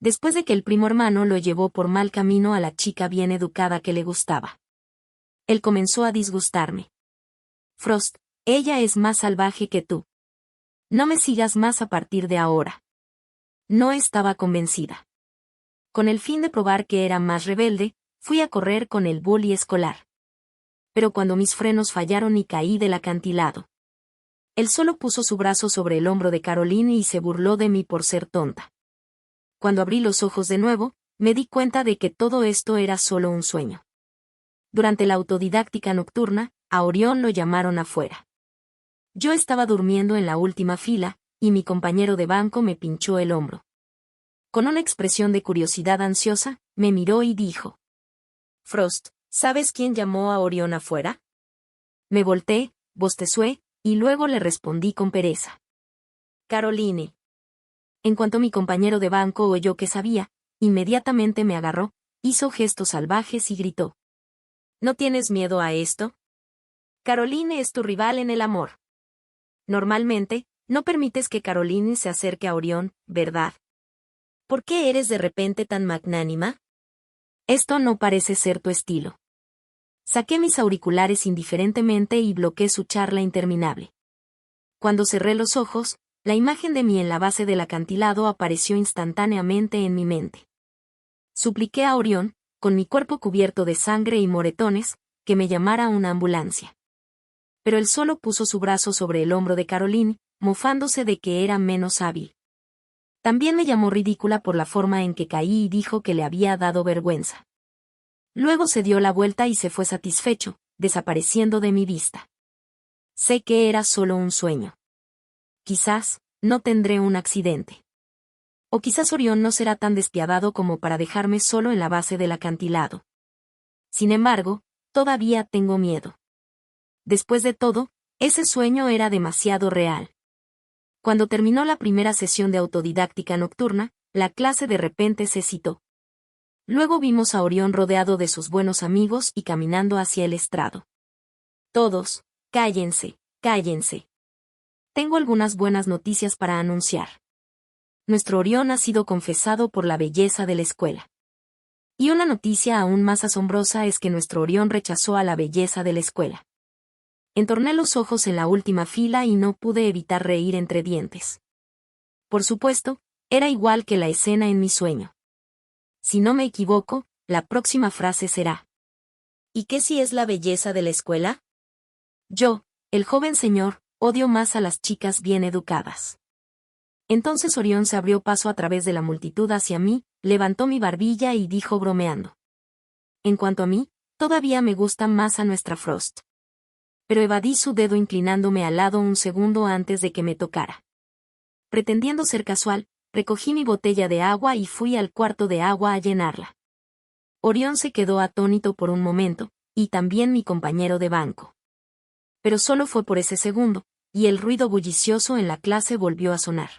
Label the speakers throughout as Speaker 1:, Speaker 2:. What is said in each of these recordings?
Speaker 1: después de que el primo hermano lo llevó por mal camino a la chica bien educada que le gustaba. Él comenzó a disgustarme. Frost, ella es más salvaje que tú. No me sigas más a partir de ahora. No estaba convencida. Con el fin de probar que era más rebelde, fui a correr con el bully escolar. Pero cuando mis frenos fallaron y caí del acantilado. Él solo puso su brazo sobre el hombro de Caroline y se burló de mí por ser tonta. Cuando abrí los ojos de nuevo, me di cuenta de que todo esto era solo un sueño. Durante la autodidáctica nocturna, a Orión lo llamaron afuera. Yo estaba durmiendo en la última fila, y mi compañero de banco me pinchó el hombro. Con una expresión de curiosidad ansiosa, me miró y dijo: Frost, ¿sabes quién llamó a Orión afuera? Me volteé, bostecé, y luego le respondí con pereza. Caroline. En cuanto mi compañero de banco oyó que sabía, inmediatamente me agarró, hizo gestos salvajes y gritó: ¿No tienes miedo a esto? Caroline es tu rival en el amor. Normalmente, no permites que Caroline se acerque a Orión, ¿verdad? ¿Por qué eres de repente tan magnánima? Esto no parece ser tu estilo. Saqué mis auriculares indiferentemente y bloqueé su charla interminable. Cuando cerré los ojos, la imagen de mí en la base del acantilado apareció instantáneamente en mi mente. Supliqué a Orión, con mi cuerpo cubierto de sangre y moretones, que me llamara una ambulancia. Pero él solo puso su brazo sobre el hombro de Caroline, mofándose de que era menos hábil. También me llamó ridícula por la forma en que caí y dijo que le había dado vergüenza. Luego se dio la vuelta y se fue satisfecho, desapareciendo de mi vista. Sé que era solo un sueño. Quizás, no tendré un accidente. O quizás Orión no será tan despiadado como para dejarme solo en la base del acantilado. Sin embargo, todavía tengo miedo. Después de todo, ese sueño era demasiado real. Cuando terminó la primera sesión de autodidáctica nocturna, la clase de repente se citó. Luego vimos a Orión rodeado de sus buenos amigos y caminando hacia el estrado. Todos, cállense, cállense. Tengo algunas buenas noticias para anunciar. Nuestro Orión ha sido confesado por la belleza de la escuela. Y una noticia aún más asombrosa es que nuestro Orión rechazó a la belleza de la escuela. Entorné los ojos en la última fila y no pude evitar reír entre dientes. Por supuesto, era igual que la escena en mi sueño. Si no me equivoco, la próxima frase será: ¿y qué si es la belleza de la escuela? Yo, el joven señor, odio más a las chicas bien educadas. Entonces Orión se abrió paso a través de la multitud hacia mí, levantó mi barbilla y dijo bromeando: En cuanto a mí, todavía me gusta más a nuestra Frost. Pero evadí su dedo inclinándome al lado un segundo antes de que me tocara. Pretendiendo ser casual, recogí mi botella de agua y fui al cuarto de agua a llenarla. Orión se quedó atónito por un momento, y también mi compañero de banco. Pero solo fue por ese segundo, y el ruido bullicioso en la clase volvió a sonar.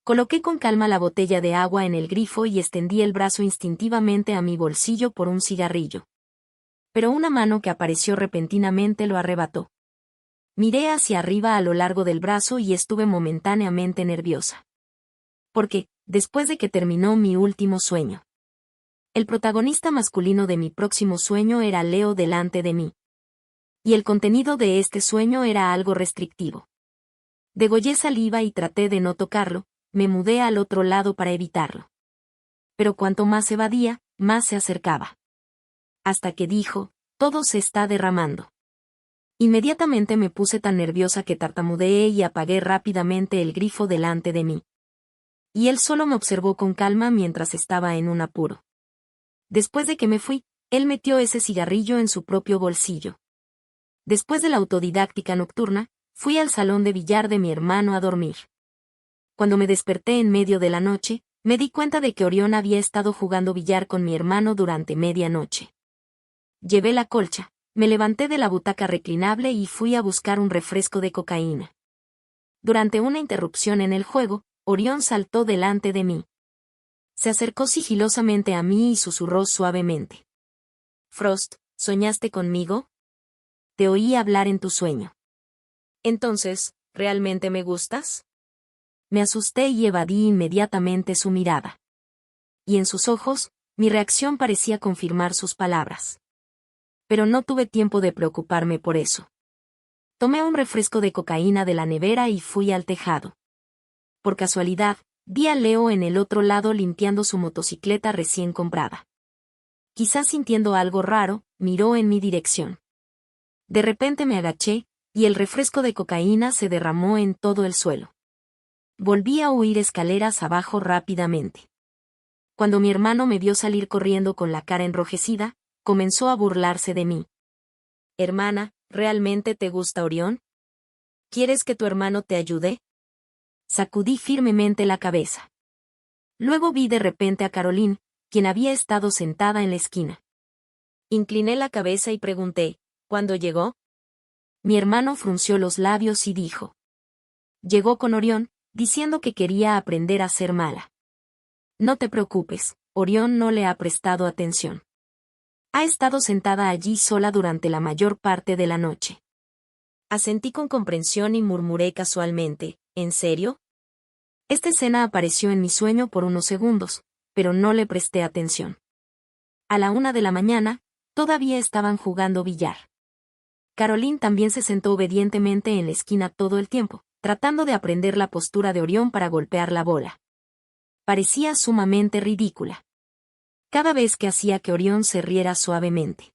Speaker 1: Coloqué con calma la botella de agua en el grifo y extendí el brazo instintivamente a mi bolsillo por un cigarrillo. Pero una mano que apareció repentinamente lo arrebató. Miré hacia arriba a lo largo del brazo y estuve momentáneamente nerviosa. Porque, después de que terminó mi último sueño, el protagonista masculino de mi próximo sueño era Leo delante de mí. Y el contenido de este sueño era algo restrictivo. Degollé saliva y traté de no tocarlo, me mudé al otro lado para evitarlo. Pero cuanto más evadía, más se acercaba. Hasta que dijo: todo se está derramando. Inmediatamente me puse tan nerviosa que tartamudeé y apagué rápidamente el grifo delante de mí. Y él solo me observó con calma mientras estaba en un apuro. Después de que me fui, él metió ese cigarrillo en su propio bolsillo. Después de la autodidáctica nocturna, fui al salón de billar de mi hermano a dormir. Cuando me desperté en medio de la noche, me di cuenta de que Orión había estado jugando billar con mi hermano durante medianoche. Llevé la colcha, me levanté de la butaca reclinable y fui a buscar un refresco de cocaína. Durante una interrupción en el juego, Orión saltó delante de mí. Se acercó sigilosamente a mí y susurró suavemente: Frost, ¿soñaste conmigo? Te oí hablar en tu sueño. Entonces, ¿realmente me gustas? Me asusté y evadí inmediatamente su mirada. y en sus ojos, mi reacción parecía confirmar sus palabras. Pero no tuve tiempo de preocuparme por eso. Tomé un refresco de cocaína de la nevera y fui al tejado. Por casualidad, vi a Leo en el otro lado limpiando su motocicleta recién comprada. Quizás sintiendo algo raro, miró en mi dirección. De repente me agaché, y el refresco de cocaína se derramó en todo el suelo. Volví a huir escaleras abajo rápidamente. Cuando mi hermano me vio salir corriendo con la cara enrojecida, comenzó a burlarse de mí. Hermana, ¿realmente te gusta Orión? ¿Quieres que tu hermano te ayude? Sacudí firmemente la cabeza. Luego vi de repente a Caroline, quien había estado sentada en la esquina. Incliné la cabeza y pregunté, ¿cuándo llegó? Mi hermano frunció los labios y dijo. Llegó con Orión, diciendo que quería aprender a ser mala. No te preocupes, Orión no le ha prestado atención. Ha estado sentada allí sola durante la mayor parte de la noche. Asentí con comprensión y murmuré casualmente, ¿en serio? Esta escena apareció en mi sueño por unos segundos, pero no le presté atención. A la 1 de la mañana, todavía estaban jugando billar. Caroline también se sentó obedientemente en la esquina todo el tiempo, tratando de aprender la postura de Orión para golpear la bola. Parecía sumamente ridícula. Cada vez que hacía que Orión se riera suavemente.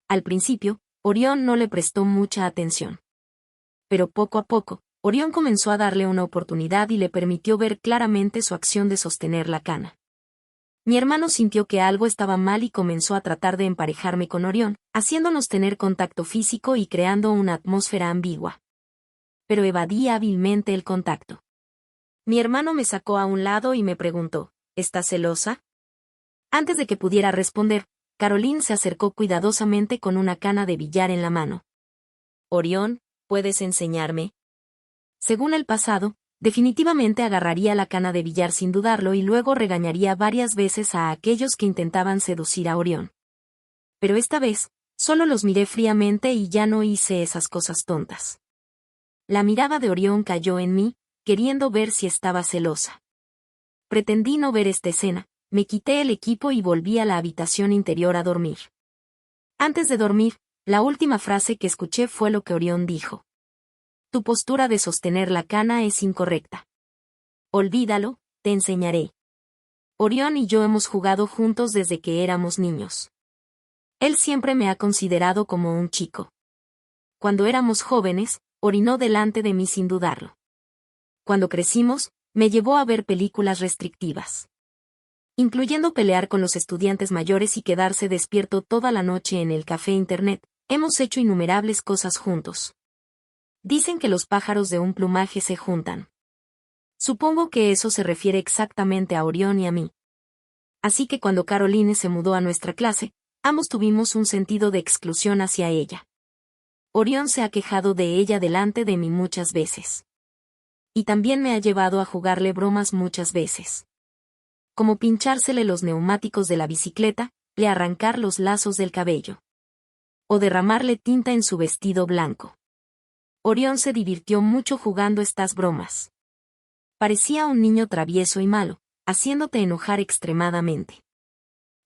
Speaker 1: Al principio, Orión no le prestó mucha atención. Pero poco a poco, Orión comenzó a darle una oportunidad y le permitió ver claramente su acción de sostener la cana. Mi hermano sintió que algo estaba mal y comenzó a tratar de emparejarme con Orión, haciéndonos tener contacto físico y creando una atmósfera ambigua. Pero evadí hábilmente el contacto. Mi hermano me sacó a un lado y me preguntó, ¿estás celosa? Antes de que pudiera responder, Caroline se acercó cuidadosamente con una cana de billar en la mano. Orión, ¿puedes enseñarme? Según el pasado, definitivamente agarraría la cana de billar sin dudarlo y luego regañaría varias veces a aquellos que intentaban seducir a Orión. Pero esta vez, solo los miré fríamente y ya no hice esas cosas tontas. La mirada de Orión cayó en mí, queriendo ver si estaba celosa. Pretendí no ver esta escena, me quité el equipo y volví a la habitación interior a dormir. Antes de dormir, la última frase que escuché fue lo que Orión dijo. Tu postura de sostener la cana es incorrecta. Olvídalo, te enseñaré. Orión y yo hemos jugado juntos desde que éramos niños. Él siempre me ha considerado como un chico. Cuando éramos jóvenes, orinó delante de mí sin dudarlo. Cuando crecimos, me llevó a ver películas restrictivas, incluyendo pelear con los estudiantes mayores y quedarse despierto toda la noche en el café internet. Hemos hecho innumerables cosas juntos. Dicen que los pájaros de un plumaje se juntan. Supongo que eso se refiere exactamente a Orión y a mí. Así que cuando Caroline se mudó a nuestra clase, ambos tuvimos un sentido de exclusión hacia ella. Orión se ha quejado de ella delante de mí muchas veces. Y también me ha llevado a jugarle bromas muchas veces. Como pinchársele los neumáticos de la bicicleta, le arrancar los lazos del cabello. O derramarle tinta en su vestido blanco. Orión se divirtió mucho jugando estas bromas. Parecía un niño travieso y malo, haciéndote enojar extremadamente.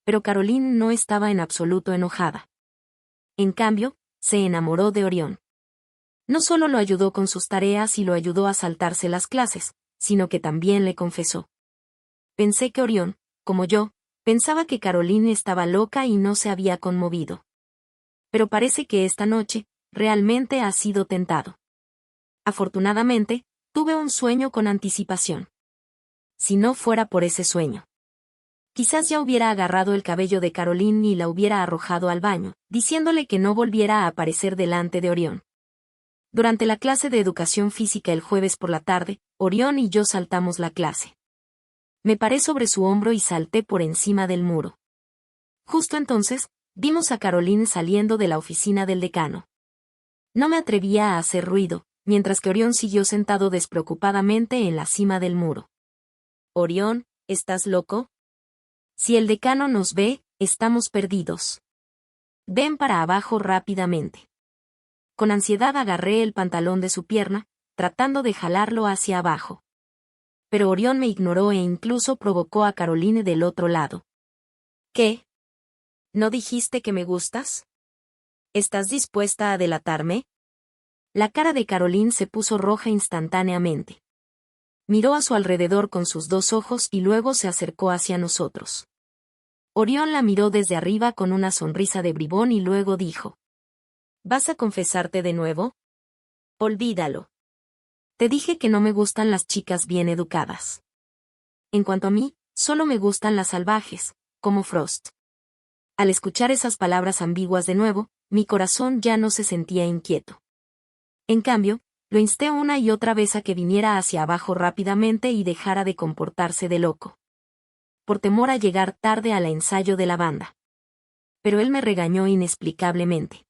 Speaker 1: Pero Caroline no estaba en absoluto enojada. En cambio, se enamoró de Orión. No solo lo ayudó con sus tareas y lo ayudó a saltarse las clases, sino que también le confesó. Pensé que Orión, como yo, pensaba que Caroline estaba loca y no se había conmovido. Pero parece que esta noche, realmente ha sido tentado. Afortunadamente, tuve un sueño con anticipación. Si no fuera por ese sueño, quizás ya hubiera agarrado el cabello de Caroline y la hubiera arrojado al baño, diciéndole que no volviera a aparecer delante de Orión. Durante la clase de educación física el jueves por la tarde, Orión y yo saltamos la clase. Me paré sobre su hombro y salté por encima del muro. Justo entonces, vimos a Caroline saliendo de la oficina del decano. No me atrevía a hacer ruido, mientras que Orión siguió sentado despreocupadamente en la cima del muro. Orión, ¿estás loco? Si el decano nos ve, estamos perdidos. Ven para abajo rápidamente. Con ansiedad agarré el pantalón de su pierna, tratando de jalarlo hacia abajo. Pero Orión me ignoró e incluso provocó a Caroline del otro lado. ¿Qué? ¿No dijiste que me gustas? ¿Estás dispuesta a delatarme? La cara de Caroline se puso roja instantáneamente. Miró a su alrededor con sus dos ojos y luego se acercó hacia nosotros. Orión la miró desde arriba con una sonrisa de bribón y luego dijo: ¿Vas a confesarte de nuevo? Olvídalo. Te dije que no me gustan las chicas bien educadas. En cuanto a mí, solo me gustan las salvajes, como Frost. Al escuchar esas palabras ambiguas de nuevo, mi corazón ya no se sentía inquieto. En cambio, lo insté una y otra vez a que viniera hacia abajo rápidamente y dejara de comportarse de loco. Por temor a llegar tarde al ensayo de la banda. Pero él me regañó inexplicablemente.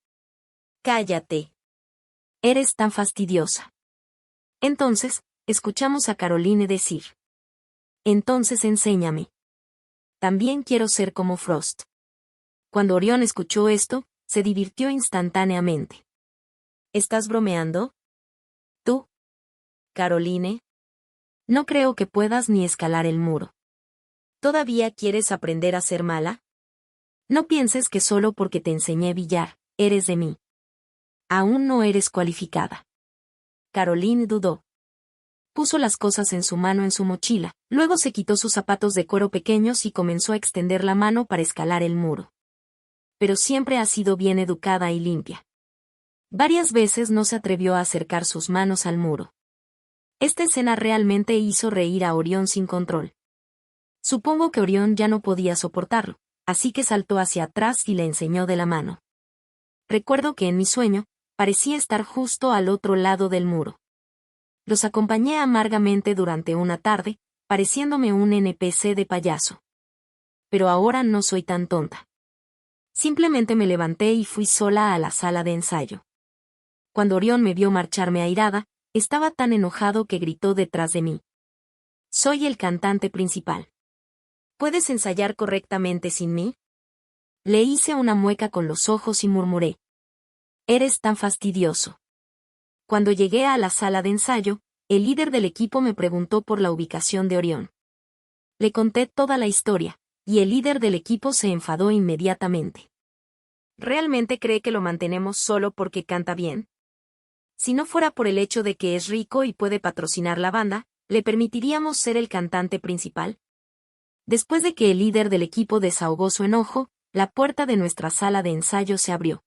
Speaker 1: Cállate. Eres tan fastidiosa. Entonces, escuchamos a Caroline decir: Entonces enséñame. También quiero ser como Frost. Cuando Orión escuchó esto, se divirtió instantáneamente. ¿Estás bromeando? ¿Tú? Caroline. No creo que puedas ni escalar el muro. ¿Todavía quieres aprender a ser mala? No pienses que solo porque te enseñé billar, eres de mí. Aún no eres cualificada. Caroline dudó. Puso las cosas en su mano en su mochila, luego se quitó sus zapatos de cuero pequeños y comenzó a extender la mano para escalar el muro. Pero siempre ha sido bien educada y limpia. Varias veces no se atrevió a acercar sus manos al muro. Esta escena realmente hizo reír a Orión sin control. Supongo que Orión ya no podía soportarlo, así que saltó hacia atrás y le enseñó de la mano. Recuerdo que en mi sueño, parecía estar justo al otro lado del muro. Los acompañé amargamente durante una tarde, pareciéndome un NPC de payaso. Pero ahora no soy tan tonta. Simplemente me levanté y fui sola a la sala de ensayo. Cuando Orión me vio marcharme airada, estaba tan enojado que gritó detrás de mí: Soy el cantante principal. ¿Puedes ensayar correctamente sin mí? Le hice una mueca con los ojos y murmuré: Eres tan fastidioso. Cuando llegué a la sala de ensayo, el líder del equipo me preguntó por la ubicación de Orión. Le conté toda la historia, y el líder del equipo se enfadó inmediatamente. ¿Realmente cree que lo mantenemos solo porque canta bien? Si no fuera por el hecho de que es rico y puede patrocinar la banda, ¿le permitiríamos ser el cantante principal? Después de que el líder del equipo desahogó su enojo, la puerta de nuestra sala de ensayo se abrió.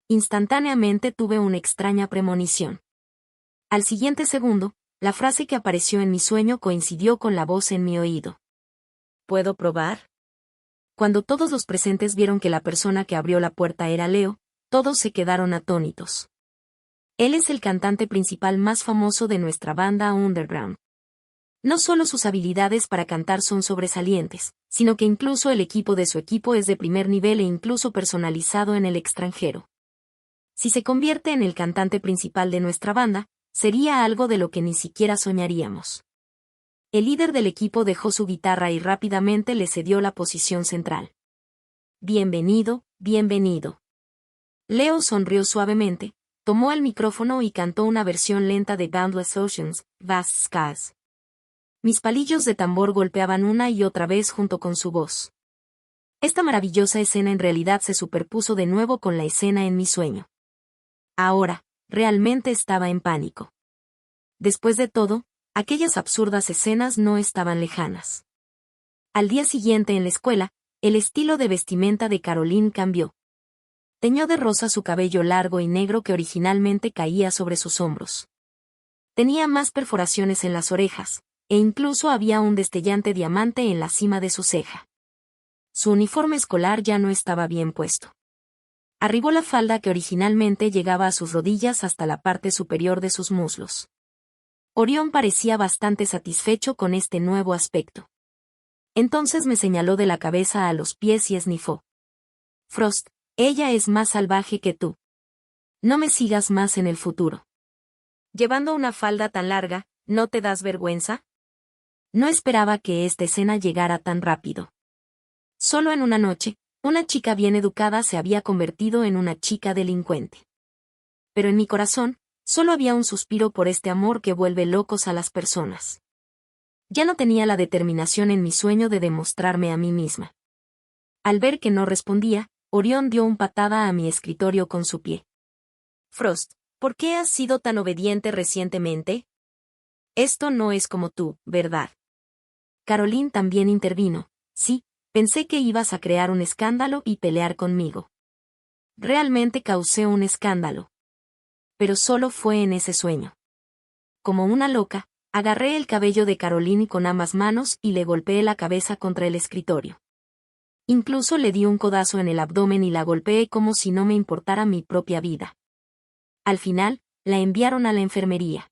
Speaker 1: Instantáneamente tuve una extraña premonición. Al siguiente segundo, la frase que apareció en mi sueño coincidió con la voz en mi oído. ¿Puedo probar? Cuando todos los presentes vieron que la persona que abrió la puerta era Leo, todos se quedaron atónitos. Él es el cantante principal más famoso de nuestra banda underground. No solo sus habilidades para cantar son sobresalientes, sino que incluso el equipo de su equipo es de primer nivel e incluso personalizado en el extranjero. Si se convierte en el cantante principal de nuestra banda, sería algo de lo que ni siquiera soñaríamos. El líder del equipo dejó su guitarra y rápidamente le cedió la posición central. Bienvenido, bienvenido. Leo sonrió suavemente, tomó el micrófono y cantó una versión lenta de Boundless Oceans, Vast Skies. Mis palillos de tambor golpeaban una y otra vez junto con su voz. Esta maravillosa escena en realidad se superpuso de nuevo con la escena en mi sueño. Ahora, realmente estaba en pánico. Después de todo, aquellas absurdas escenas no estaban lejanas. Al día siguiente en la escuela, el estilo de vestimenta de Caroline cambió. Teñó de rosa su cabello largo y negro que originalmente caía sobre sus hombros. Tenía más perforaciones en las orejas, e incluso había un destellante diamante en la cima de su ceja. Su uniforme escolar ya no estaba bien puesto. Arribó la falda que originalmente llegaba a sus rodillas hasta la parte superior de sus muslos. Orión parecía bastante satisfecho con este nuevo aspecto. Entonces me señaló de la cabeza a los pies y esnifó. Frost, ella es más salvaje que tú. No me sigas más en el futuro. Llevando una falda tan larga, ¿no te das vergüenza? No esperaba que esta escena llegara tan rápido. Solo en una noche, una chica bien educada se había convertido en una chica delincuente. Pero en mi corazón, solo había un suspiro por este amor que vuelve locos a las personas. Ya no tenía la determinación en mi sueño de demostrarme a mí misma. Al ver que no respondía, Orión dio una patada a mi escritorio con su pie. Frost, ¿por qué has sido tan obediente recientemente? Esto no es como tú, ¿verdad? Caroline también intervino. Sí, pensé que ibas a crear un escándalo y pelear conmigo. Realmente causé un escándalo. Pero solo fue en ese sueño. Como una loca, agarré el cabello de Caroline con ambas manos y le golpeé la cabeza contra el escritorio. Incluso le di un codazo en el abdomen y la golpeé como si no me importara mi propia vida. Al final, la enviaron a la enfermería.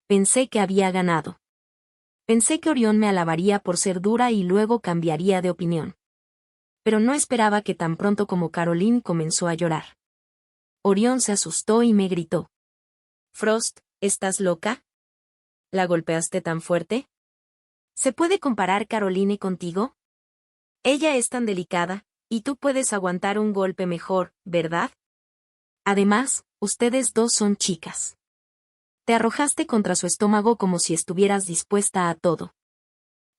Speaker 1: Pensé que había ganado. Pensé que Orión me alabaría por ser dura y luego cambiaría de opinión. Pero no esperaba que tan pronto como Caroline comenzó a llorar. Orión se asustó y me gritó. Frost, ¿estás loca? ¿La golpeaste tan fuerte? ¿Se puede comparar Caroline contigo? Ella es tan delicada, y tú puedes aguantar un golpe mejor, ¿verdad? Además, ustedes dos son chicas. Te arrojaste contra su estómago como si estuvieras dispuesta a todo.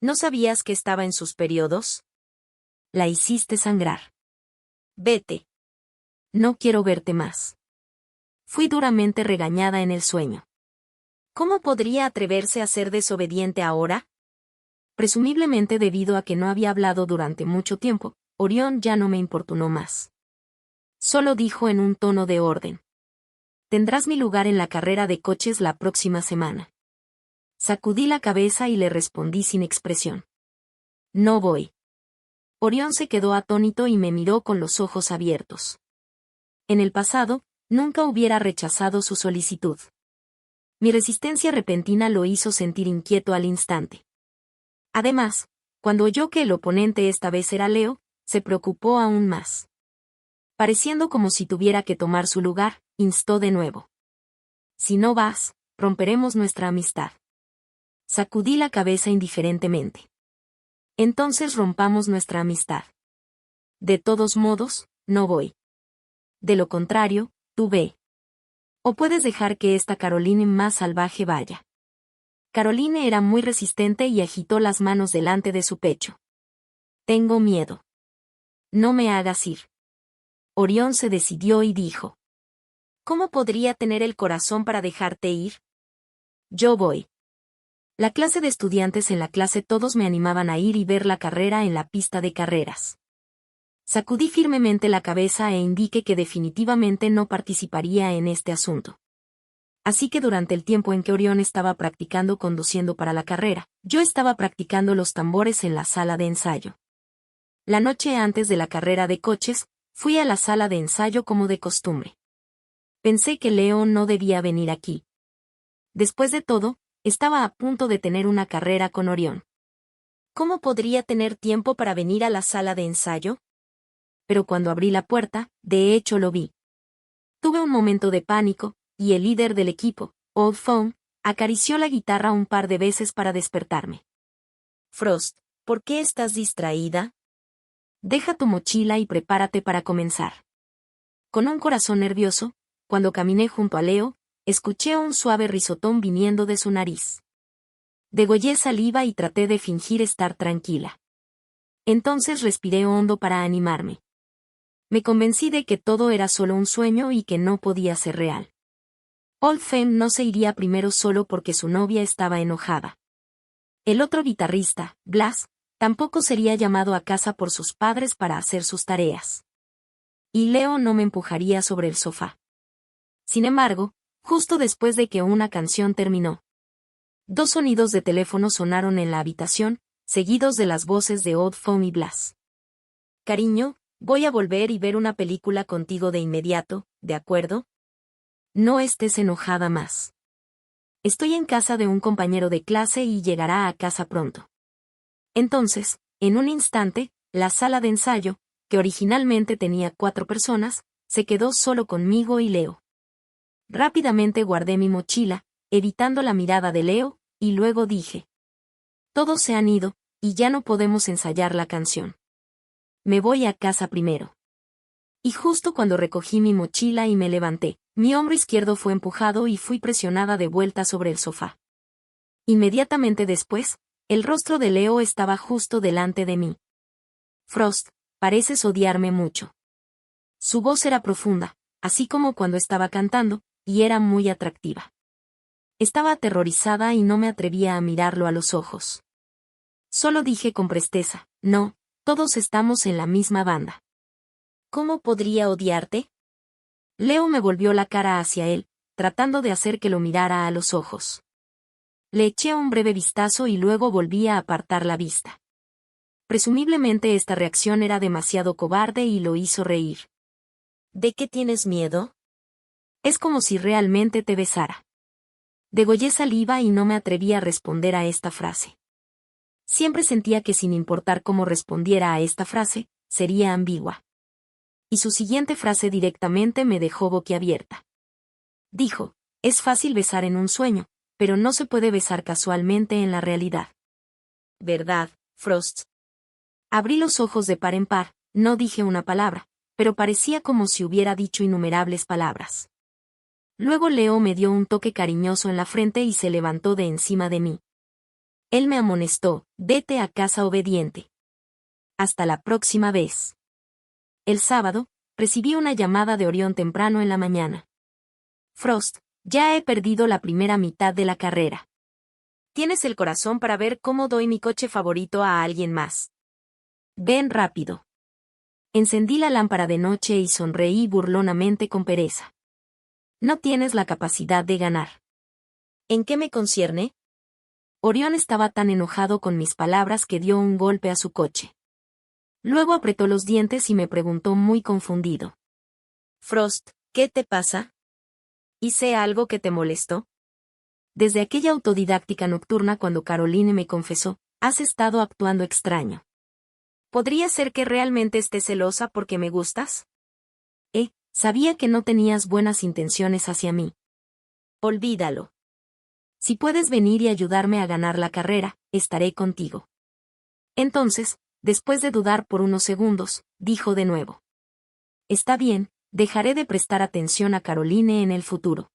Speaker 1: ¿No sabías que estaba en sus periodos? La hiciste sangrar. Vete. No quiero verte más. Fui duramente regañada en el sueño. ¿Cómo podría atreverse a ser desobediente ahora? Presumiblemente debido a que no había hablado durante mucho tiempo, Orión ya no me importunó más. Solo dijo en un tono de orden. Tendrás mi lugar en la carrera de coches la próxima semana. Sacudí la cabeza y le respondí sin expresión. No voy. Orión se quedó atónito y me miró con los ojos abiertos. En el pasado, nunca hubiera rechazado su solicitud. Mi resistencia repentina lo hizo sentir inquieto al instante. Además, cuando oyó que el oponente esta vez era Leo, se preocupó aún más. Pareciendo como si tuviera que tomar su lugar, instó de nuevo. Si no vas, romperemos nuestra amistad. Sacudí la cabeza indiferentemente. Entonces rompamos nuestra amistad. De todos modos, no voy. De lo contrario, tú ve. O puedes dejar que esta Caroline más salvaje vaya. Caroline era muy resistente y agitó las manos delante de su pecho. Tengo miedo. No me hagas ir. Orión se decidió y dijo. ¿Cómo podría tener el corazón para dejarte ir? Yo voy. La clase de estudiantes en la clase todos me animaban a ir y ver la carrera en la pista de carreras. Sacudí firmemente la cabeza e indiqué que definitivamente no participaría en este asunto. Así que durante el tiempo en que Orión estaba practicando conduciendo para la carrera, yo estaba practicando los tambores en la sala de ensayo. La noche antes de la carrera de coches, fui a la sala de ensayo como de costumbre. Pensé que Leo no debía venir aquí. Después de todo, estaba a punto de tener una carrera con Orión. ¿Cómo podría tener tiempo para venir a la sala de ensayo? Pero cuando abrí la puerta, de hecho lo vi. Tuve un momento de pánico, y el líder del equipo, Old Foam, acarició la guitarra un par de veces para despertarme. Frost, ¿por qué estás distraída? Deja tu mochila y prepárate para comenzar. Con un corazón nervioso, cuando caminé junto a Leo, escuché un suave risotón viniendo de su nariz. Degollé saliva y traté de fingir estar tranquila. Entonces respiré hondo para animarme. Me convencí de que todo era solo un sueño y que no podía ser real. Old Femme no se iría primero solo porque su novia estaba enojada. El otro guitarrista, Blas, tampoco sería llamado a casa por sus padres para hacer sus tareas. Y Leo no me empujaría sobre el sofá. Sin embargo, justo después de que una canción terminó, dos sonidos de teléfono sonaron en la habitación, seguidos de las voces de Old Femme y Blas. Cariño, voy a volver y ver una película contigo de inmediato, ¿de acuerdo? No estés enojada más. Estoy en casa de un compañero de clase y llegará a casa pronto. Entonces, en un instante, la sala de ensayo, que originalmente tenía 4 personas, se quedó solo conmigo y Leo. Rápidamente guardé mi mochila, evitando la mirada de Leo, y luego dije. Todos se han ido, y ya no podemos ensayar la canción. Me voy a casa primero. Y justo cuando recogí mi mochila y me levanté, mi hombro izquierdo fue empujado y fui presionada de vuelta sobre el sofá. Inmediatamente después, El rostro de Leo estaba justo delante de mí. Frost, pareces odiarme mucho. Su voz era profunda, así como cuando estaba cantando, y era muy atractiva. Estaba aterrorizada y no me atrevía a mirarlo a los ojos. Solo dije con presteza, no, todos estamos en la misma banda. ¿Cómo podría odiarte? Leo me volvió la cara hacia él, tratando de hacer que lo mirara a los ojos. Le eché un breve vistazo y luego volví a apartar la vista. Presumiblemente esta reacción era demasiado cobarde y lo hizo reír. ¿De qué tienes miedo? Es como si realmente te besara. Degollé saliva y no me atreví a responder a esta frase. Siempre sentía que sin importar cómo respondiera a esta frase, sería ambigua. Y su siguiente frase directamente me dejó boquiabierta. Dijo, es fácil besar en un sueño, pero no se puede besar casualmente en la realidad. ¿Verdad, Frost? Abrí los ojos de par en par, no dije una palabra, pero parecía como si hubiera dicho innumerables palabras. Luego Leo me dio un toque cariñoso en la frente y se levantó de encima de mí. Él me amonestó, vete a casa obediente. Hasta la próxima vez. El sábado, recibí una llamada de Orión temprano en la mañana. Frost, ya he perdido la primera mitad de la carrera. ¿Tienes el corazón para ver cómo doy mi coche favorito a alguien más? Ven rápido. Encendí la lámpara de noche y sonreí burlonamente con pereza. No tienes la capacidad de ganar. ¿En qué me concierne? Orión estaba tan enojado con mis palabras que dio un golpe a su coche. Luego apretó los dientes y me preguntó muy confundido. Frost, ¿qué te pasa? ¿Hice algo que te molestó? Desde aquella autodidáctica nocturna cuando Caroline me confesó, has estado actuando extraño. ¿Podría ser que realmente estés celosa porque me gustas? Sabía que no tenías buenas intenciones hacia mí. Olvídalo. Si puedes venir y ayudarme a ganar la carrera, estaré contigo. Entonces, después de dudar por unos segundos, dijo de nuevo. Está bien, dejaré de prestar atención a Caroline en el futuro.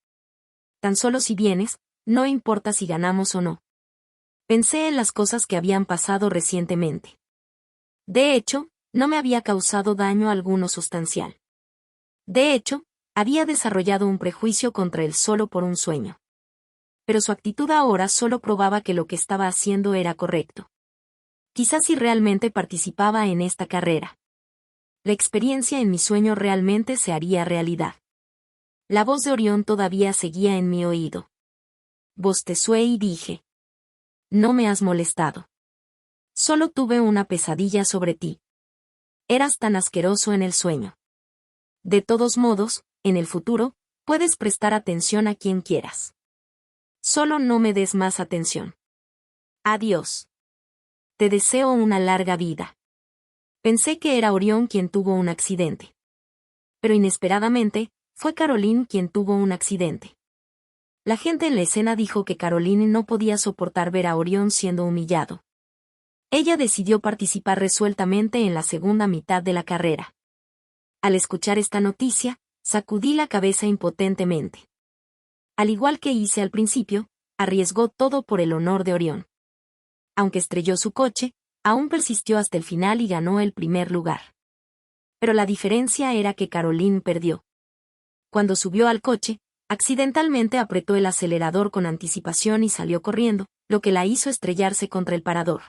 Speaker 1: Tan solo si vienes, no importa si ganamos o no. Pensé en las cosas que habían pasado recientemente. De hecho, no me había causado daño alguno sustancial. De hecho, había desarrollado un prejuicio contra él solo por un sueño. Pero su actitud ahora solo probaba que lo que estaba haciendo era correcto. Quizás si realmente participaba en esta carrera, la experiencia en mi sueño realmente se haría realidad. La voz de Orión todavía seguía en mi oído. Bostecé y dije. No me has molestado. Solo tuve una pesadilla sobre ti. Eras tan asqueroso en el sueño. De todos modos, en el futuro, puedes prestar atención a quien quieras. Solo no me des más atención. Adiós. Te deseo una larga vida. Pensé que era Orión quien tuvo un accidente. Pero inesperadamente, fue Caroline quien tuvo un accidente. La gente en la escena dijo que Caroline no podía soportar ver a Orión siendo humillado. Ella decidió participar resueltamente en la segunda mitad de la carrera. Al escuchar esta noticia, sacudí la cabeza impotentemente. Al igual que hice al principio, arriesgó todo por el honor de Orión. Aunque estrelló su coche, aún persistió hasta el final y ganó el primer lugar. Pero la diferencia era que Caroline perdió. Cuando subió al coche, accidentalmente apretó el acelerador con anticipación y salió corriendo, lo que la hizo estrellarse contra el parador.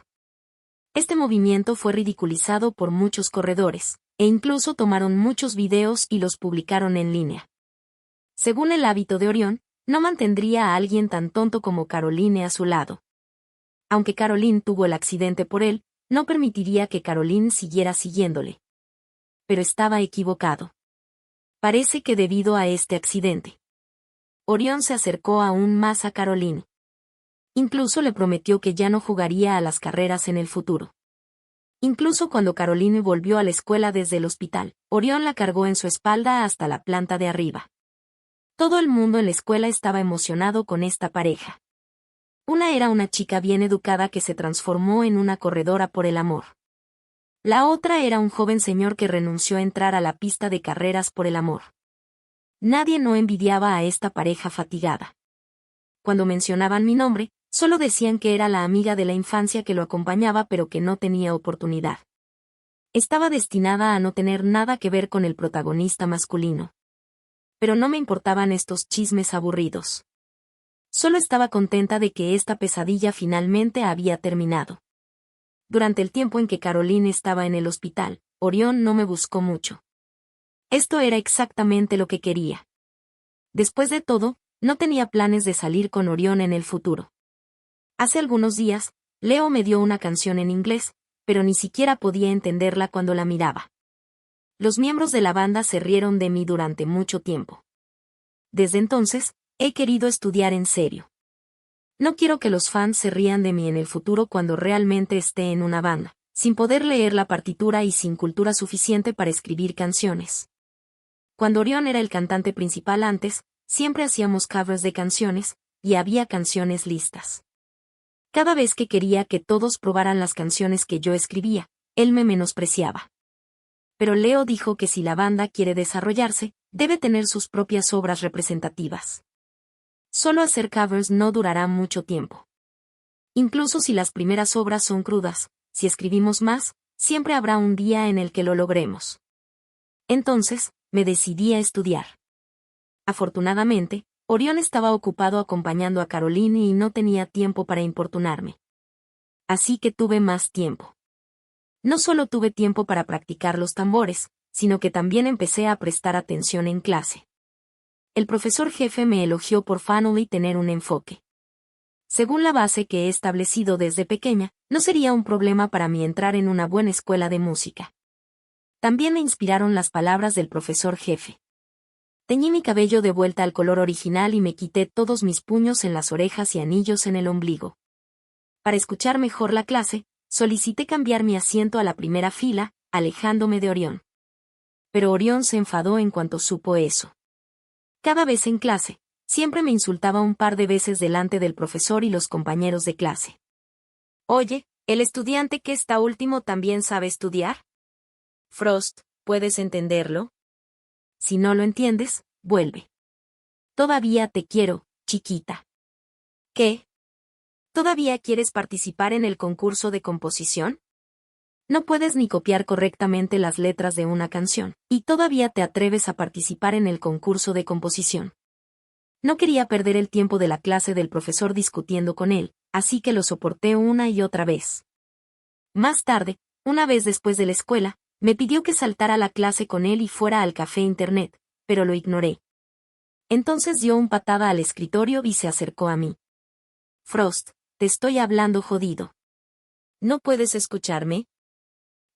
Speaker 1: Este movimiento fue ridiculizado por muchos corredores, e incluso tomaron muchos videos y los publicaron en línea. Según el hábito de Orión, no mantendría a alguien tan tonto como Caroline a su lado. Aunque Caroline tuvo el accidente por él, no permitiría que Caroline siguiera siguiéndole. Pero estaba equivocado. Parece que debido a este accidente, Orión se acercó aún más a Caroline. Incluso le prometió que ya no jugaría a las carreras en el futuro. Incluso cuando Caroline volvió a la escuela desde el hospital, Orión la cargó en su espalda hasta la planta de arriba. Todo el mundo en la escuela estaba emocionado con esta pareja. Una era una chica bien educada que se transformó en una corredora por el amor. La otra era un joven señor que renunció a entrar a la pista de carreras por el amor. Nadie no envidiaba a esta pareja fatigada. Cuando mencionaban mi nombre, Solo decían que era la amiga de la infancia que lo acompañaba pero que no tenía oportunidad. Estaba destinada a no tener nada que ver con el protagonista masculino. Pero no me importaban estos chismes aburridos. Solo estaba contenta de que esta pesadilla finalmente había terminado. Durante el tiempo en que Caroline estaba en el hospital, Orión no me buscó mucho. Esto era exactamente lo que quería. Después de todo, no tenía planes de salir con Orión en el futuro. Hace algunos días, Leo me dio una canción en inglés, pero ni siquiera podía entenderla cuando la miraba. Los miembros de la banda se rieron de mí durante mucho tiempo. Desde entonces, he querido estudiar en serio. No quiero que los fans se rían de mí en el futuro cuando realmente esté en una banda, sin poder leer la partitura y sin cultura suficiente para escribir canciones. Cuando Orión era el cantante principal antes, siempre hacíamos covers de canciones, y había canciones listas. Cada vez que quería que todos probaran las canciones que yo escribía, él me menospreciaba. Pero Leo dijo que si la banda quiere desarrollarse, debe tener sus propias obras representativas. Solo hacer covers no durará mucho tiempo. Incluso si las primeras obras son crudas, si escribimos más, siempre habrá un día en el que lo logremos. Entonces, me decidí a estudiar. Afortunadamente, Orión estaba ocupado acompañando a Caroline y no tenía tiempo para importunarme. Así que tuve más tiempo. No solo tuve tiempo para practicar los tambores, sino que también empecé a prestar atención en clase. El profesor jefe me elogió por finally tener un enfoque. Según la base que he establecido desde pequeña, no sería un problema para mí entrar en una buena escuela de música. También me inspiraron las palabras del profesor jefe. Teñí mi cabello de vuelta al color original y me quité todos mis puños en las orejas y anillos en el ombligo. Para escuchar mejor la clase, solicité cambiar mi asiento a la primera fila, alejándome de Orión. Pero Orión se enfadó en cuanto supo eso. Cada vez en clase, siempre me insultaba un par de veces delante del profesor y los compañeros de clase. Oye, ¿el estudiante que está último también sabe estudiar? Frost, ¿puedes entenderlo? Si no lo entiendes, vuelve. Todavía te quiero, chiquita. ¿Qué? ¿Todavía quieres participar en el concurso de composición? No puedes ni copiar correctamente las letras de una canción, y todavía te atreves a participar en el concurso de composición. No quería perder el tiempo de la clase del profesor discutiendo con él, así que lo soporté una y otra vez. Más tarde, una vez después de la escuela, me pidió que saltara la clase con él y fuera al café internet, pero lo ignoré. Entonces dio una patada al escritorio y se acercó a mí. Frost, te estoy hablando jodido. ¿No puedes escucharme?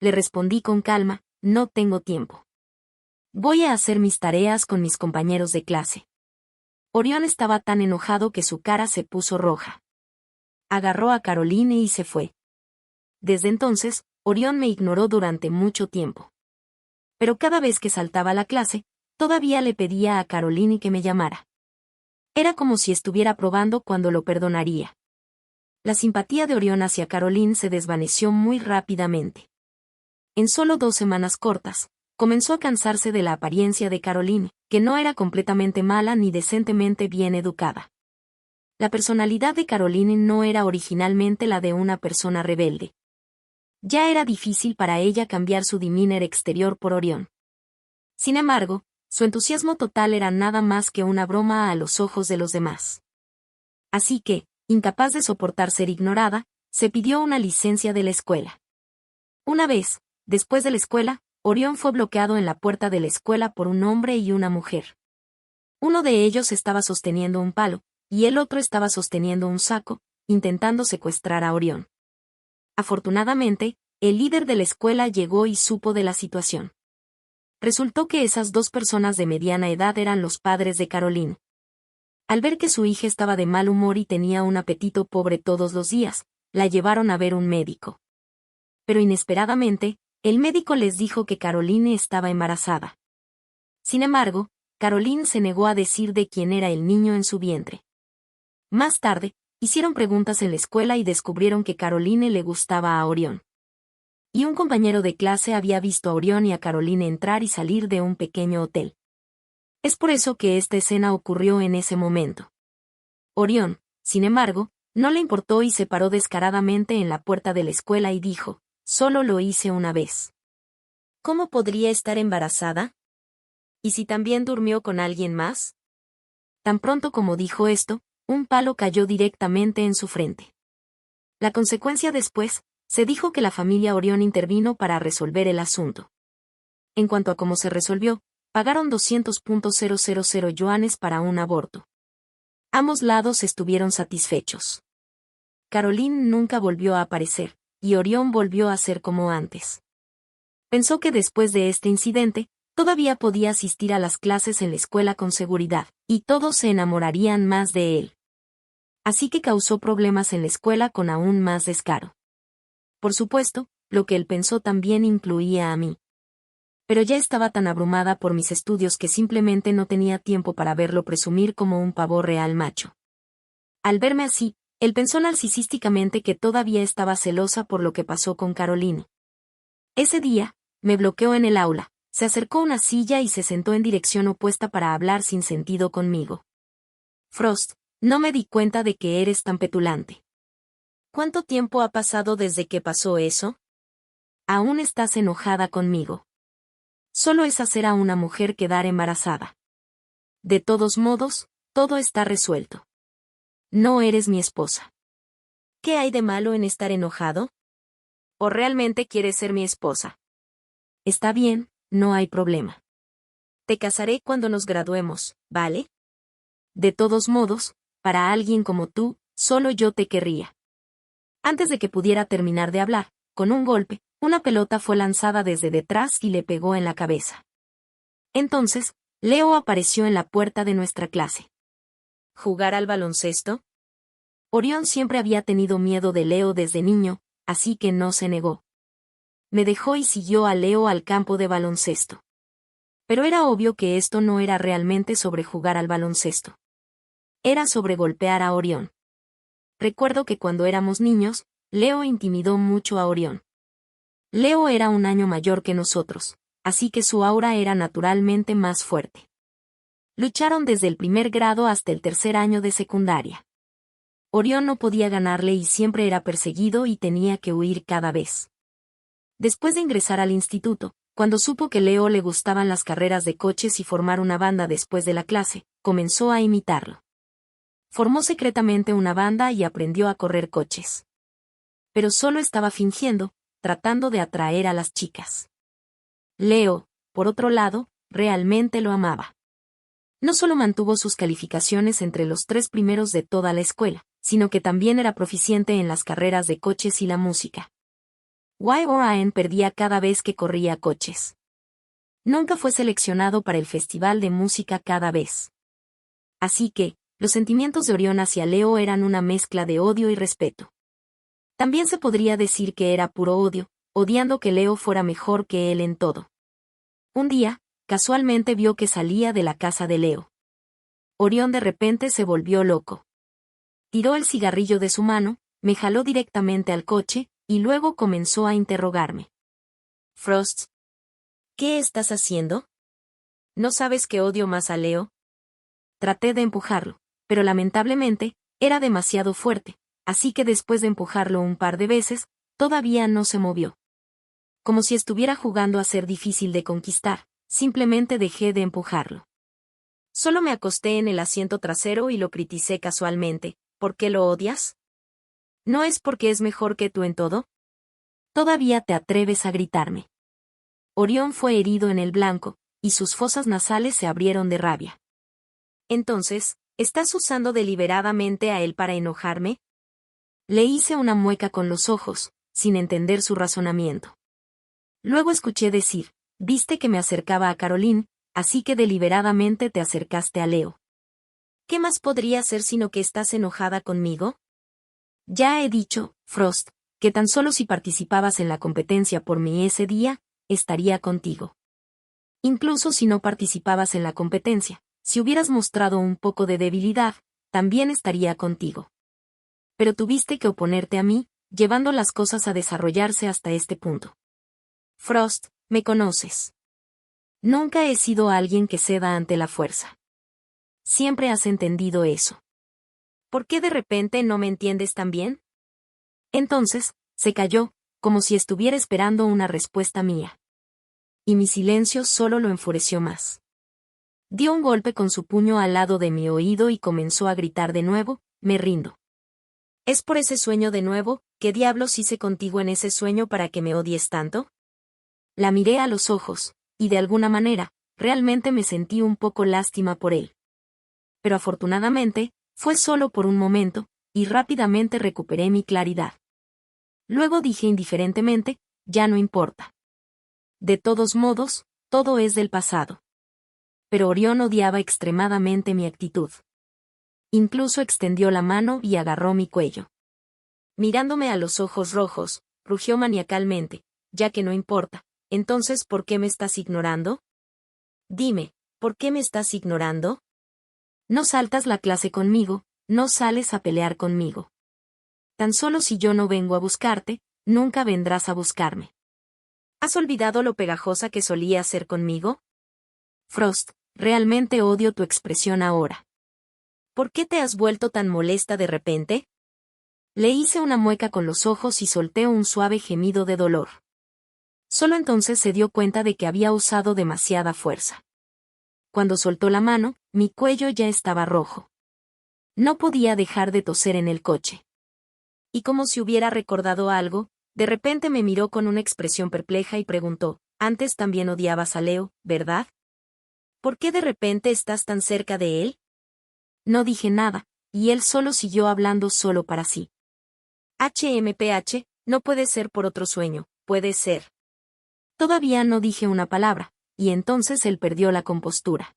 Speaker 1: Le respondí con calma, no tengo tiempo. Voy a hacer mis tareas con mis compañeros de clase. Orión estaba tan enojado que su cara se puso roja. Agarró a Caroline y se fue. Desde entonces, Orión me ignoró durante mucho tiempo. Pero cada vez que saltaba a la clase, todavía le pedía a Caroline que me llamara. Era como si estuviera probando cuando lo perdonaría. La simpatía de Orión hacia Caroline se desvaneció muy rápidamente. En solo 2 semanas cortas, comenzó a cansarse de la apariencia de Caroline, que no era completamente mala ni decentemente bien educada. La personalidad de Caroline no era originalmente la de una persona rebelde. Ya era difícil para ella cambiar su demeanor exterior por Orión. Sin embargo, su entusiasmo total era nada más que una broma a los ojos de los demás. Así que, incapaz de soportar ser ignorada, se pidió una licencia de la escuela. Una vez, después de la escuela, Orión fue bloqueado en la puerta de la escuela por un hombre y una mujer. Uno de ellos estaba sosteniendo un palo, y el otro estaba sosteniendo un saco, intentando secuestrar a Orión. Afortunadamente, el líder de la escuela llegó y supo de la situación. Resultó que esas 2 personas de mediana edad eran los padres de Caroline. Al ver que su hija estaba de mal humor y tenía un apetito pobre todos los días, la llevaron a ver un médico. Pero inesperadamente, el médico les dijo que Caroline estaba embarazada. Sin embargo, Caroline se negó a decir de quién era el niño en su vientre. Más tarde, hicieron preguntas en la escuela y descubrieron que Caroline le gustaba a Orión. Y un compañero de clase había visto a Orión y a Caroline entrar y salir de un pequeño hotel. Es por eso que esta escena ocurrió en ese momento. Orión, sin embargo, No le importó y se paró descaradamente en la puerta de la escuela y dijo, solo lo hice una vez. ¿Cómo podría estar embarazada? ¿Y si también durmió con alguien más? Tan pronto como dijo esto, un palo cayó directamente en su frente. La consecuencia después, se dijo que la familia Orión intervino para resolver el asunto. En cuanto a cómo se resolvió, pagaron 200.000 yuanes para un aborto. Ambos lados estuvieron satisfechos. Caroline nunca volvió a aparecer, y Orión volvió a ser como antes. Pensó que después de este incidente, todavía podía asistir a las clases en la escuela con seguridad, y todos se enamorarían más de él. Así que causó problemas en la escuela con aún más descaro. Por supuesto, lo que él pensó también incluía a mí. Pero ya estaba tan abrumada por mis estudios que simplemente no tenía tiempo para verlo presumir como un pavo real macho. Al verme así, él pensó narcisísticamente que todavía estaba celosa por lo que pasó con Caroline. Ese día, me bloqueó en el aula, se acercó a una silla y se sentó en dirección opuesta para hablar sin sentido conmigo. Frost, no me di cuenta de que eres tan petulante. ¿Cuánto tiempo ha pasado desde que pasó eso? Aún estás enojada conmigo. Solo es hacer a una mujer quedar embarazada. De todos modos, todo está resuelto. No eres mi esposa. ¿Qué hay de malo en estar enojado? ¿O realmente quieres ser mi esposa? Está bien, no hay problema. Te casaré cuando nos graduemos, ¿vale? De todos modos, para alguien como tú, solo yo te querría. Antes de que pudiera terminar de hablar, con un golpe, una pelota fue lanzada desde detrás y le pegó en la cabeza. Entonces, Leo apareció en la puerta de nuestra clase. ¿Jugar al baloncesto? Orión siempre había tenido miedo de Leo desde niño, así que no se negó. Me dejó y siguió a Leo al campo de baloncesto. Pero era obvio que esto no era realmente sobre jugar al baloncesto. Era sobre golpear a Orión. Recuerdo que cuando éramos niños, Leo intimidó mucho a Orión. Leo era un año mayor que nosotros, así que su aura era naturalmente más fuerte. Lucharon desde el primer grado hasta el tercer año de secundaria. Orión no podía ganarle y siempre era perseguido y tenía que huir cada vez. Después de ingresar al instituto, cuando supo que Leo le gustaban las carreras de coches y formar una banda después de la clase, comenzó a imitarlo. Formó secretamente una banda y aprendió a correr coches. Pero solo estaba fingiendo, tratando de atraer a las chicas. Leo, por otro lado, realmente lo amaba. No solo mantuvo sus calificaciones entre los 3 primeros de toda la escuela, sino que también era proficiente en las carreras de coches y la música. Orión perdía cada vez que corría coches. Nunca fue seleccionado para el festival de música cada vez. Así que, los sentimientos de Orión hacia Leo eran una mezcla de odio y respeto. También se podría decir que era puro odio, odiando que Leo fuera mejor que él en todo. Un día, casualmente vio que salía de la casa de Leo. Orión de repente se volvió loco. Tiró el cigarrillo de su mano, me jaló directamente al coche, y luego comenzó a interrogarme. Frost, ¿qué estás haciendo? ¿No sabes que odio más a Leo? Traté de empujarlo, pero lamentablemente, era demasiado fuerte, así que después de empujarlo un par de veces, todavía no se movió. Como si estuviera jugando a ser difícil de conquistar, simplemente dejé de empujarlo. Solo me acosté en el asiento trasero y lo criticé casualmente. ¿Por qué lo odias? ¿No es porque es mejor que tú en todo? Todavía te atreves a gritarme. Orión fue herido en el blanco, y sus fosas nasales se abrieron de rabia. Entonces, ¿estás usando deliberadamente a él para enojarme? Le hice una mueca con los ojos, sin entender su razonamiento. Luego escuché decir, viste que me acercaba a Caroline, así que deliberadamente te acercaste a Leo. ¿Qué más podría ser sino que estás enojada conmigo? Ya he dicho, Frost, que tan solo si participabas en la competencia por mí ese día, estaría contigo. Incluso si no participabas en la competencia, si hubieras mostrado un poco de debilidad, también estaría contigo. Pero tuviste que oponerte a mí, llevando las cosas a desarrollarse hasta este punto. Frost, me conoces. Nunca he sido alguien que ceda ante la fuerza. Siempre has entendido eso. ¿Por qué de repente no me entiendes tan bien? Entonces, se calló, como si estuviera esperando una respuesta mía. Y mi silencio solo lo enfureció más. Dio un golpe con su puño al lado de mi oído y comenzó a gritar de nuevo, me rindo. ¿Es por ese sueño de nuevo? ¿Qué diablos hice contigo en ese sueño para que me odies tanto? La miré a los ojos, y de alguna manera, realmente me sentí un poco lástima por él. Pero afortunadamente, fue solo por un momento, y rápidamente recuperé mi claridad. Luego dije indiferentemente, ya no importa. De todos modos, todo es del pasado. Pero Orión odiaba extremadamente mi actitud. Incluso extendió la mano y agarró mi cuello. Mirándome a los ojos rojos, rugió maniacalmente, ya que no importa, entonces ¿por qué me estás ignorando? Dime, ¿por qué me estás ignorando? No saltas la clase conmigo, no sales a pelear conmigo. Tan solo si yo no vengo a buscarte, nunca vendrás a buscarme. ¿Has olvidado lo pegajosa que solía ser conmigo? Frost, realmente odio tu expresión ahora. ¿Por qué te has vuelto tan molesta de repente? Le hice una mueca con los ojos y solté un suave gemido de dolor. Solo entonces se dio cuenta de que había usado demasiada fuerza. Cuando soltó la mano, mi cuello ya estaba rojo. No podía dejar de toser en el coche. Y como si hubiera recordado algo, de repente me miró con una expresión perpleja y preguntó, «Antes también odiabas a Leo, ¿verdad? ¿Por qué de repente estás tan cerca de él?» No dije nada, y él solo siguió hablando solo para sí. HMPH, no puede ser por otro sueño, puede ser. Todavía no dije una palabra, y entonces él perdió la compostura.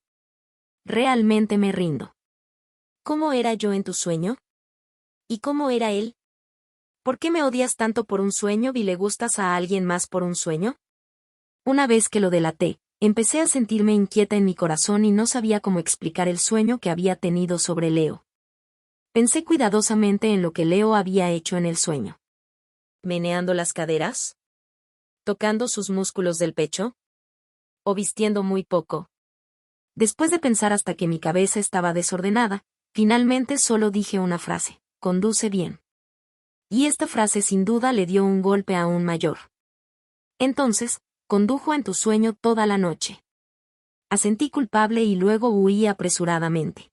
Speaker 1: Realmente me rindo. ¿Cómo era yo en tu sueño? ¿Y cómo era él? ¿Por qué me odias tanto por un sueño y le gustas a alguien más por un sueño? Una vez que lo delaté, empecé a sentirme inquieta en mi corazón y no sabía cómo explicar el sueño que había tenido sobre Leo. Pensé cuidadosamente en lo que Leo había hecho en el sueño. ¿Meneando las caderas? ¿Tocando sus músculos del pecho? ¿O vistiendo muy poco? Después de pensar hasta que mi cabeza estaba desordenada, finalmente solo dije una frase, conduce bien. Y esta frase sin duda le dio un golpe aún mayor. Entonces, condujo en tu sueño toda la noche. Asentí culpable y luego huí apresuradamente.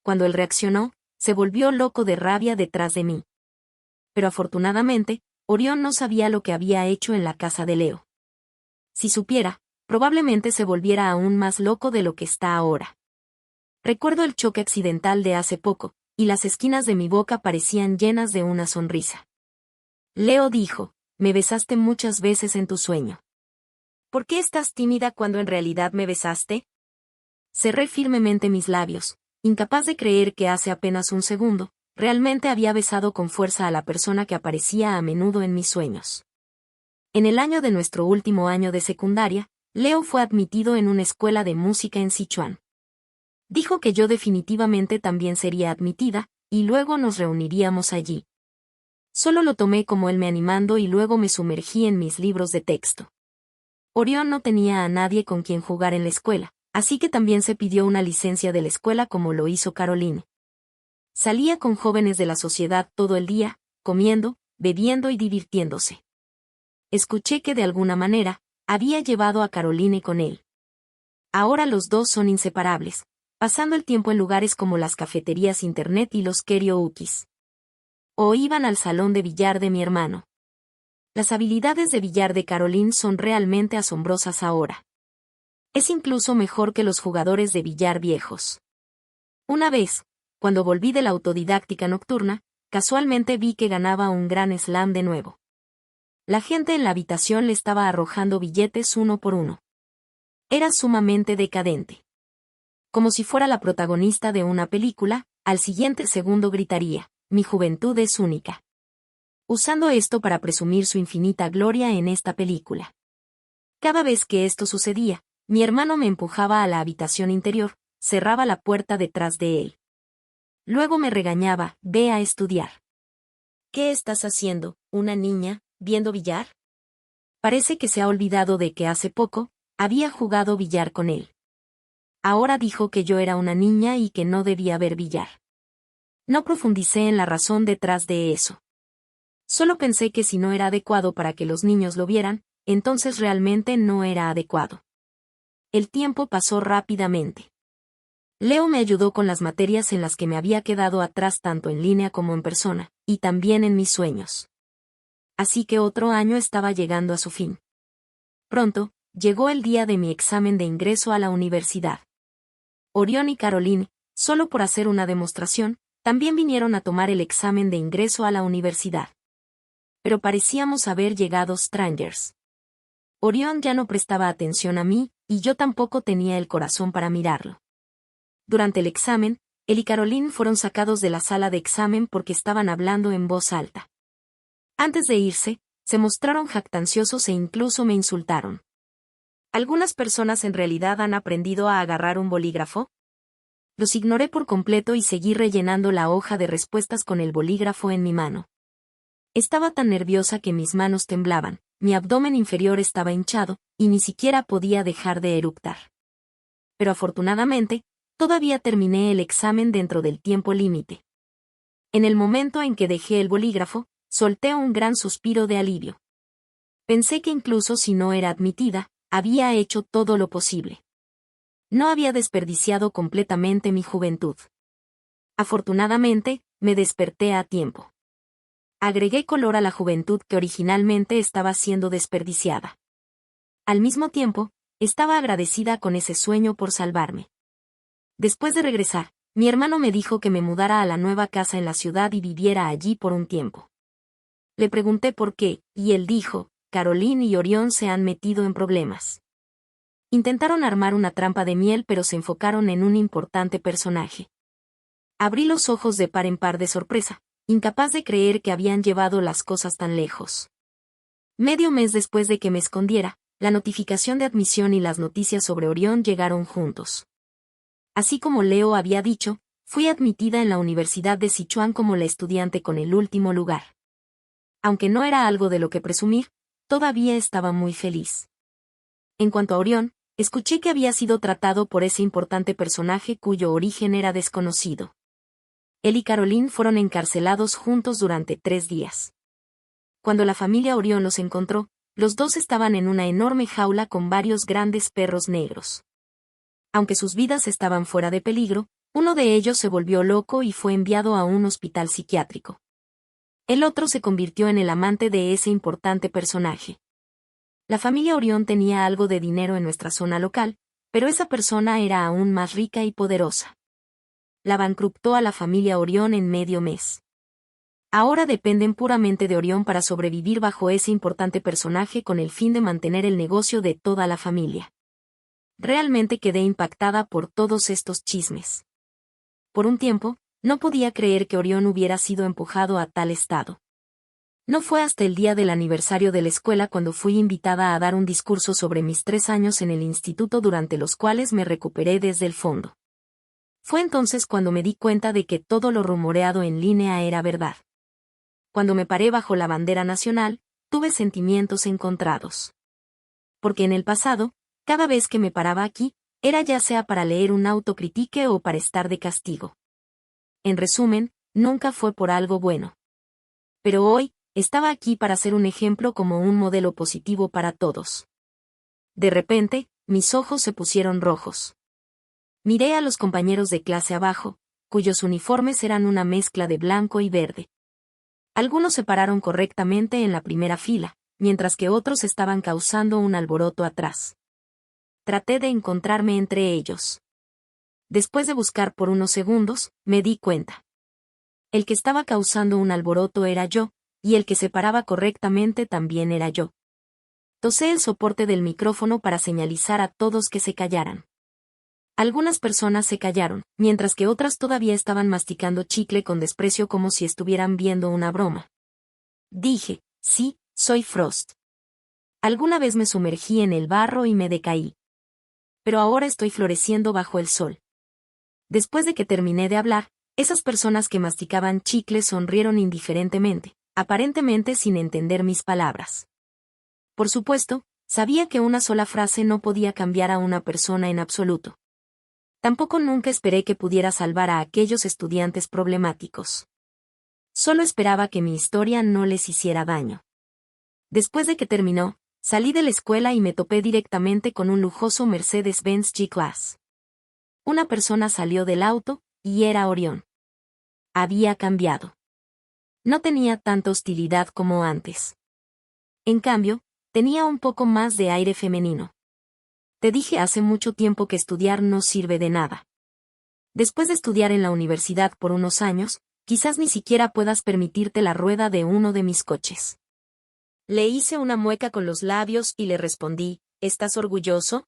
Speaker 1: Cuando él reaccionó, se volvió loco de rabia detrás de mí. Pero afortunadamente, Orión no sabía lo que había hecho en la casa de Leo. Si supiera, probablemente se volviera aún más loco de lo que está ahora. Recuerdo el choque accidental de hace poco, y las esquinas de mi boca parecían llenas de una sonrisa. Leo dijo, me besaste muchas veces en tu sueño. ¿Por qué estás tímida cuando en realidad me besaste? Cerré firmemente mis labios, incapaz de creer que hace apenas un segundo, realmente había besado con fuerza a la persona que aparecía a menudo en mis sueños. En el año de nuestro último año de secundaria, Leo fue admitido en una escuela de música en Sichuan. Dijo que yo definitivamente también sería admitida, y luego nos reuniríamos allí. Solo lo tomé como él me animando y luego me sumergí en mis libros de texto. Orión no tenía a nadie con quien jugar en la escuela, así que también se pidió una licencia de la escuela como lo hizo Caroline. Salía con jóvenes de la sociedad todo el día, comiendo, bebiendo y divirtiéndose. Escuché que de alguna manera, había llevado a Caroline con él. Ahora los dos son inseparables, pasando el tiempo en lugares como las cafeterías internet y los karaokes. O iban al salón de billar de mi hermano. Las habilidades de billar de Caroline son realmente asombrosas ahora. Es incluso mejor que los jugadores de billar viejos. Una vez, cuando volví de la autodidáctica nocturna, casualmente vi que ganaba un gran slam de nuevo. La gente en la habitación le estaba arrojando billetes uno por uno. Era sumamente decadente. Como si fuera la protagonista de una película, al siguiente segundo gritaría, mi juventud es única. Usando esto para presumir su infinita gloria en esta película. Cada vez que esto sucedía, mi hermano me empujaba a la habitación interior, cerraba la puerta detrás de él. Luego me regañaba, ve a estudiar. ¿Qué estás haciendo, una niña, viendo billar? Parece que se ha olvidado de que hace poco, había jugado billar con él. Ahora dijo que yo era una niña y que no debía ver billar. No profundicé en la razón detrás de eso. Solo pensé que si no era adecuado para que los niños lo vieran, entonces realmente no era adecuado. El tiempo pasó rápidamente. Leo me ayudó con las materias en las que me había quedado atrás tanto en línea como en persona, y también en mis sueños. Así que otro año estaba llegando a su fin. Pronto, llegó el día de mi examen de ingreso a la universidad. Orión y Caroline, solo por hacer una demostración, también vinieron a tomar el examen de ingreso a la universidad. Pero parecíamos haber llegado strangers. Orión ya no prestaba atención a mí, y yo tampoco tenía el corazón para mirarlo. Durante el examen, él y Caroline fueron sacados de la sala de examen porque estaban hablando en voz alta. Antes de irse, se mostraron jactanciosos e incluso me insultaron. ¿Algunas personas en realidad han aprendido a agarrar un bolígrafo? Los ignoré por completo y seguí rellenando la hoja de respuestas con el bolígrafo en mi mano. Estaba tan nerviosa que mis manos temblaban, mi abdomen inferior estaba hinchado, y ni siquiera podía dejar de eructar. Pero afortunadamente, todavía terminé el examen dentro del tiempo límite. En el momento en que dejé el bolígrafo, solté un gran suspiro de alivio. Pensé que incluso si no era admitida, había hecho todo lo posible. No había desperdiciado completamente mi juventud. Afortunadamente, me desperté a tiempo. Agregué color a la juventud que originalmente estaba siendo desperdiciada. Al mismo tiempo, estaba agradecida con ese sueño por salvarme. Después de regresar, mi hermano me dijo que me mudara a la nueva casa en la ciudad y viviera allí por un tiempo. Le pregunté por qué, y él dijo, Caroline y Orión se han metido en problemas. Intentaron armar una trampa de miel pero se enfocaron en un importante personaje. Abrí los ojos de par en par de sorpresa, incapaz de creer que habían llevado las cosas tan lejos. Medio mes después de que me escondiera, la notificación de admisión y las noticias sobre Orión llegaron juntos. Así como Leo había dicho, fui admitida en la Universidad de Sichuan como la estudiante con el último lugar. Aunque no era algo de lo que presumir, todavía estaba muy feliz. En cuanto a Orión, escuché que había sido tratado por ese importante personaje cuyo origen era desconocido. Él y Caroline fueron encarcelados juntos durante 3 días. Cuando la familia Orión los encontró, los dos estaban en una enorme jaula con varios grandes perros negros. Aunque sus vidas estaban fuera de peligro, uno de ellos se volvió loco y fue enviado a un hospital psiquiátrico. El otro se convirtió en el amante de ese importante personaje. La familia Orión tenía algo de dinero en nuestra zona local, pero esa persona era aún más rica y poderosa. La bancarrotó a la familia Orión en medio mes. Ahora dependen puramente de Orión para sobrevivir bajo ese importante personaje con el fin de mantener el negocio de toda la familia. Realmente quedé impactada por todos estos chismes. Por un tiempo, no podía creer que Orión hubiera sido empujado a tal estado. No fue hasta el día del aniversario de la escuela cuando fui invitada a dar un discurso sobre mis 3 años en el instituto durante los cuales me recuperé desde el fondo. Fue entonces cuando me di cuenta de que todo lo rumoreado en línea era verdad. Cuando me paré bajo la bandera nacional, tuve sentimientos encontrados. Porque en el pasado, cada vez que me paraba aquí, era ya sea para leer un autocritique o para estar de castigo. En resumen, nunca fue por algo bueno. Pero hoy, estaba aquí para ser un ejemplo como un modelo positivo para todos. De repente, mis ojos se pusieron rojos. Miré a los compañeros de clase abajo, cuyos uniformes eran una mezcla de blanco y verde. Algunos se pararon correctamente en la primera fila, mientras que otros estaban causando un alboroto atrás. Traté de encontrarme entre ellos. Después de buscar por unos segundos, me di cuenta. El que estaba causando un alboroto era yo, y el que se paraba correctamente también era yo. Tosé el soporte del micrófono para señalizar a todos que se callaran. Algunas personas se callaron, mientras que otras todavía estaban masticando chicle con desprecio como si estuvieran viendo una broma. Dije, sí, soy Frost. Alguna vez me sumergí en el barro y me decaí. Pero ahora estoy floreciendo bajo el sol. Después de que terminé de hablar, esas personas que masticaban chicle sonrieron indiferentemente, aparentemente sin entender mis palabras. Por supuesto, sabía que una sola frase no podía cambiar a una persona en absoluto. Tampoco nunca esperé que pudiera salvar a aquellos estudiantes problemáticos. Solo esperaba que mi historia no les hiciera daño. Después de que terminó, salí de la escuela y me topé directamente con un lujoso Mercedes-Benz G-Class. Una persona salió del auto, y era Orión. Había cambiado. No tenía tanta hostilidad como antes. En cambio, tenía un poco más de aire femenino. Te dije hace mucho tiempo que estudiar no sirve de nada. Después de estudiar en la universidad por unos años, quizás ni siquiera puedas permitirte la rueda de uno de mis coches. Le hice una mueca con los labios y le respondí, ¿estás orgulloso?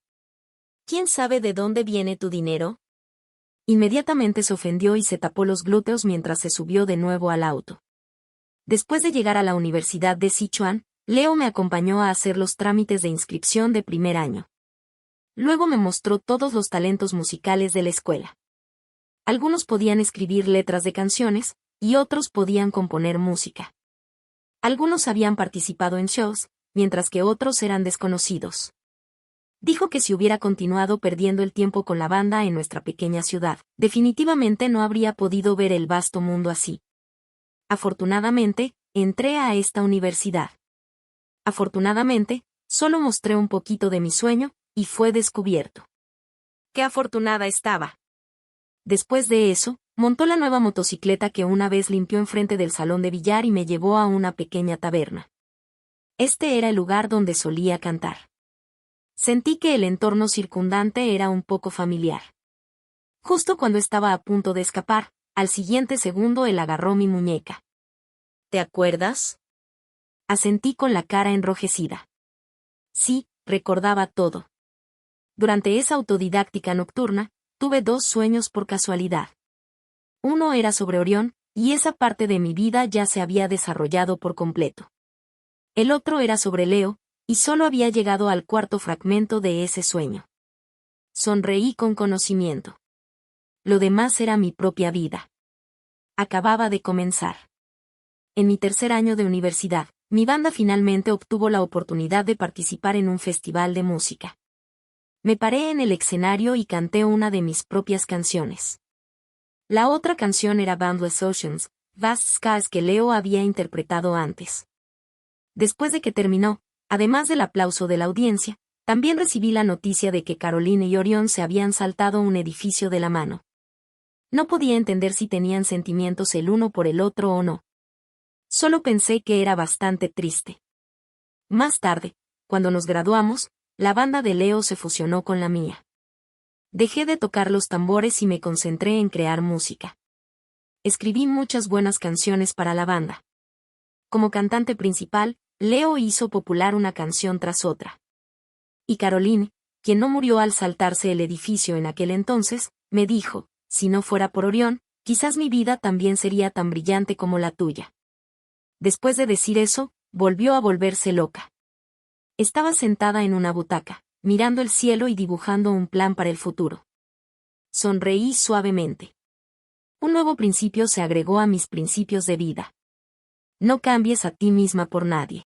Speaker 1: ¿Quién sabe de dónde viene tu dinero? Inmediatamente se ofendió y se tapó los glúteos mientras se subió de nuevo al auto. Después de llegar a la Universidad de Sichuan, Leo me acompañó a hacer los trámites de inscripción de primer año. Luego me mostró todos los talentos musicales de la escuela. Algunos podían escribir letras de canciones, y otros podían componer música. Algunos habían participado en shows, mientras que otros eran desconocidos. Dijo que si hubiera continuado perdiendo el tiempo con la banda en nuestra pequeña ciudad, definitivamente no habría podido ver el vasto mundo así. Afortunadamente, entré a esta universidad. Afortunadamente, solo mostré un poquito de mi sueño, y fue descubierto. ¡Qué afortunada estaba! Después de eso, montó la nueva motocicleta que una vez limpió enfrente del salón de billar y me llevó a una pequeña taberna. Este era el lugar donde solía cantar. Sentí que el entorno circundante era un poco familiar. Justo cuando estaba a punto de escapar, al siguiente segundo él agarró mi muñeca. ¿Te acuerdas? Asentí con la cara enrojecida. Sí, recordaba todo. Durante esa autodidáctica nocturna, tuve dos sueños por casualidad. Uno era sobre Orión, y esa parte de mi vida ya se había desarrollado por completo. El otro era sobre Leo, y solo había llegado al cuarto fragmento de ese sueño. Sonreí con conocimiento. Lo demás era mi propia vida. Acababa de comenzar. En mi tercer año de universidad, mi banda finalmente obtuvo la oportunidad de participar en un festival de música. Me paré en el escenario y canté una de mis propias canciones. La otra canción era Boundless Oceans, Vast Skies que Leo había interpretado antes. Después de que terminó, además del aplauso de la audiencia, también recibí la noticia de que Caroline y Orión se habían saltado un edificio de la mano. No podía entender si tenían sentimientos el uno por el otro o no. Solo pensé que era bastante triste. Más tarde, cuando nos graduamos, la banda de Leo se fusionó con la mía. Dejé de tocar los tambores y me concentré en crear música. Escribí muchas buenas canciones para la banda. Como cantante principal, Leo hizo popular una canción tras otra. Y Caroline, quien no murió al saltarse el edificio en aquel entonces, me dijo, si no fuera por Orión, quizás mi vida también sería tan brillante como la tuya. Después de decir eso, volvió a volverse loca. Estaba sentada en una butaca, mirando el cielo y dibujando un plan para el futuro. Sonreí suavemente. Un nuevo principio se agregó a mis principios de vida. No cambies a ti misma por nadie.